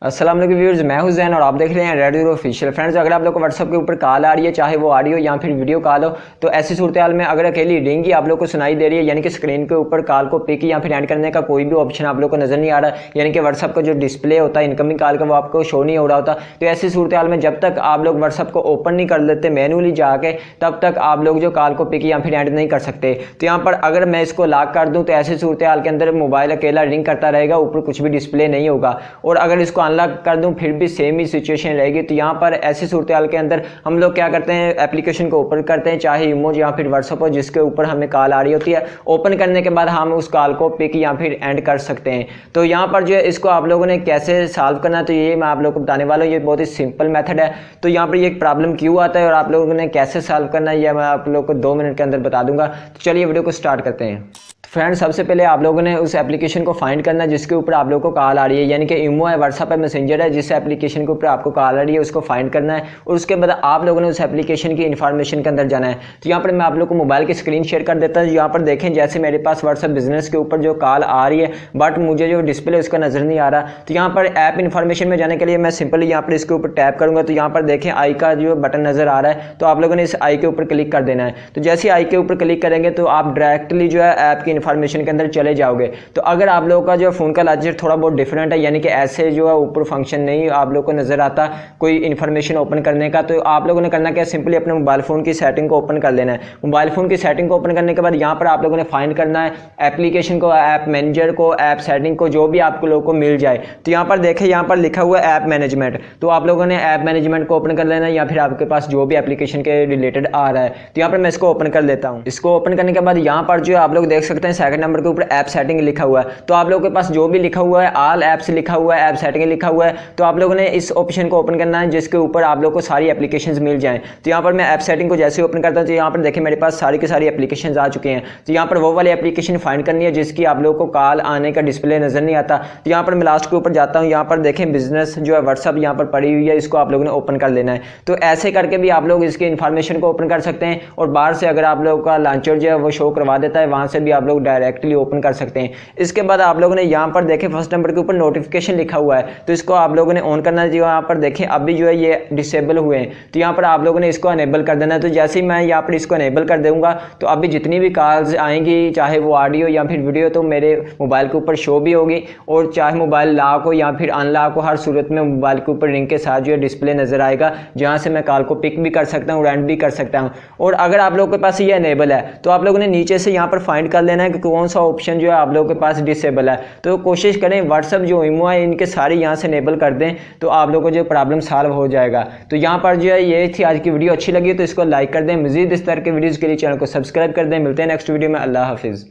अस्सलाम वालेकुम व्यूअर्स, मैं हूं ज़ैन और आप देख रहे हैं रेड ज़ीरो ऑफिशियल। फ्रेंड्स, अगर आप लोग को व्हाट्सअप के ऊपर कॉल आ रही है, चाहे वो ऑडियो या फिर वीडियो कॉल हो, तो ऐसी सूरत हाल में अगर अकेली रिंग ही आप लोग को सुनाई दे रही है, यानी कि स्क्रीन के ऊपर कॉल को पिक या फिर एंड करने का कोई भी ऑप्शन आप लोग को नज़र नहीं आ रहा, यानी कि व्हाट्सअप का जो डिस्प्ले होता है इनकमिंग कॉल का वो आपको शो नहीं हो रहा होता, तो ऐसी सूरत हाल में जब तक आप लोग व्हाट्सअप को ओपन नहीं कर लेते मैनुअली जाके, तब तक आप लोग जो कॉल को पिक या फिर एंड नहीं कर सकते। तो यहाँ पर अगर मैं इसको लॉक कर दूँ तो ऐसी सूरत हाल के अंदर मोबाइल अकेला रिंग करता रहेगा, ऊपर कुछ भी डिस्प्ले नहीं होगा। और अगर इसको अनलॉक कर दूँ फिर भी सेम ही सिचुएशन रहेगी। तो यहाँ पर ऐसी सूरत हाल के अंदर हम लोग क्या करते हैं, एप्लीकेशन को ओपन करते हैं, चाहे इमोज या फिर व्हाट्सएप हो जिसके ऊपर हमें कॉल आ रही होती है। ओपन करने के बाद हम उस कॉल को पिक या फिर एंड कर सकते हैं। तो यहाँ पर जो है इसको आप लोगों ने कैसे सॉल्व करना है, तो ये मैं आप लोग को बताने वाला हूँ। ये बहुत ही सिंपल मेथड है। तो यहाँ पर ये प्रॉब्लम क्यों आता है और आप लोगों ने कैसे सॉल्व करना है, यह मैं आप लोग को 2 मिनट के अंदर बता दूंगा। तो चलिए वीडियो को स्टार्ट करते हैं। फ्रेंड्स, सबसे पहले आप लोगों ने उस एप्लीकेशन को फाइंड करना है जिसके ऊपर आप लोगों को कॉल आ रही है, यानी कि इमो है, व्हाट्सएप है, मैसेंजर है, जिस एप्लीकेशन के ऊपर आपको कॉल आ रही है उसको फाइंड करना है। और उसके बाद आप लोगों ने उस एप्लीकेशन की इन्फॉर्मेशन के अंदर जाना है। तो यहाँ पर मैं आप लोग को मोबाइल की स्क्रीन शेयर कर देता हूँ। यहाँ पर देखें, जैसे मेरे पास व्हाट्सएप बिजनेस के ऊपर जो कॉल आ रही है, बट मुझे जो डिस्प्ले उसका नजर नहीं आ रहा। तो यहाँ पर ऐप इन्फॉर्मेशन में जाने के लिए मैं सिंपली यहाँ पर इसके ऊपर टैप करूंगा। तो यहाँ पर देखें आई का जो बटन नजर आ रहा है, तो आप लोगों ने इस आई के ऊपर क्लिक कर देना है। तो जैसे आई के ऊपर क्लिक करेंगे तो आप डायरेक्टली जो है ऐप की इन्फॉर्मेशन के अंदर चले जाओगे। तो अगर आप लोगों का जो फोन का लार्जर थोड़ा बहुत डिफरेंट है, यानी कि ऐसे जो है ऊपर फंक्शन नहीं आप लोगों को नजर आता कोई इन्फॉर्मेशन ओपन करने का, तो आप लोगों ने करना क्या, सिंपली अपने मोबाइल फोन की सेटिंग को ओपन कर लेना है। मोबाइल फोन की सेटिंग को ओपन करने के बाद यहाँ पर आप लोगों ने फाइंड करना है एप्लीकेशन को, ऐप मैनेजर को, ऐप सेटिंग को, जो भी आपको लोगों को मिल जाए। तो यहाँ पर देखें, यहाँ पर लिखा हुआ है ऐप मैनेजमेंट। तो आप लोगों ने ऐप मैनेजमेंट को ओपन कर लेना है, या फिर आपके पास जो भी एप्लीकेशन के रिलेटेड आ रहा है। तो यहाँ पर मैं इसको ओपन कर लेता हूँ। इसको ओपन करने के बाद यहाँ पर जो आप लोग देख सकते हैं सेकंड नंबर के ऊपर ऐप सेटिंग लिखा हुआ है। तो आप लोगों के पास जो भी लिखा हुआ है, ऑल ऐप्स लिखा हुआ है, ऐप सेटिंग लिखा हुआ है, तो आप लोगों ने इस ऑप्शन को ओपन करना है जिसके ऊपर आप लोगों को सारी एप्लीकेशंस मिल जाएं। तो यहाँ पर मैं ऐप सेटिंग को जैसे ओपन करता हूँ तो यहाँ पर देखिए मेरे पास सारी की सारी एप्लीकेशंस आ चुके हैं। तो यहाँ पर वो वाली एप्लीकेशन फाइंड करनी है जिसकी आप लोगों को कॉल आने का डिस्प्ले नजर नहीं आता। तो यहाँ पर मैं लास्ट के ऊपर जाता हूँ। यहाँ पर देखें बिजनेस जो है व्हाट्सअप यहाँ पर पड़ी हुई है, इसको आप लोगों ने ओपन कर लेना है। तो ऐसे करके भी आप लोग इसकी इन्फॉर्मेशन को ओपन कर सकते हैं, और बाहर से अगर आप लोगों का लॉन्चर जो है वो शो करवा देता है, वहां से भी आप लोग डायरेक्टली ओपन कर सकते हैं। इसके बाद आप लोगों ने यहाँ पर देखें फर्स्ट नंबर के ऊपर नोटिफिकेशन लिखा हुआ है, तो इसको आप लोगों ने ऑन करना है। जो यहाँ पर देखें अभी जो है ये डिसेबल हुए हैं, तो यहाँ पर आप लोगों ने इसको अनेबल कर देना है। तो जैसे ही मैं यहाँ पर इसको अनेबल कर दूंगा तो अभी जितनी भी कॉल्स आएंगी, चाहे वो ऑडियो या फिर वीडियो, तो मेरे मोबाइल के ऊपर शो भी होगी। और चाहे मोबाइल लॉक हो या फिर अनलॉक हो, हर सूरत में मोबाइल के ऊपर रिंग के साथ जो है डिस्प्ले नजर आएगा, जहाँ से मैं कॉल को पिक भी कर सकता हूँ, एंड भी कर सकता हूँ। और अगर आप लोगों के पास ये अनेबल है तो आप लोगों ने नीचे से यहाँ पर फाइंड कर लेना है कि कौन सा ऑप्शन जो है आप लोगों के पास डिसेबल है। तो कोशिश करें व्हाट्सएप जो इमो है इनके सारे यहाँ से इनेबल कर दें, तो आप लोगों को जो प्रॉब्लम सॉल्व हो जाएगा। तो यहाँ पर जो है ये थी आज की वीडियो। अच्छी लगी तो इसको लाइक कर दें। मजीद इस तरह के वीडियोज़ के लिए चैनल को सब्सक्राइब कर दें। मिलते हैं नेक्स्ट वीडियो में। अल्लाह हाफिज़।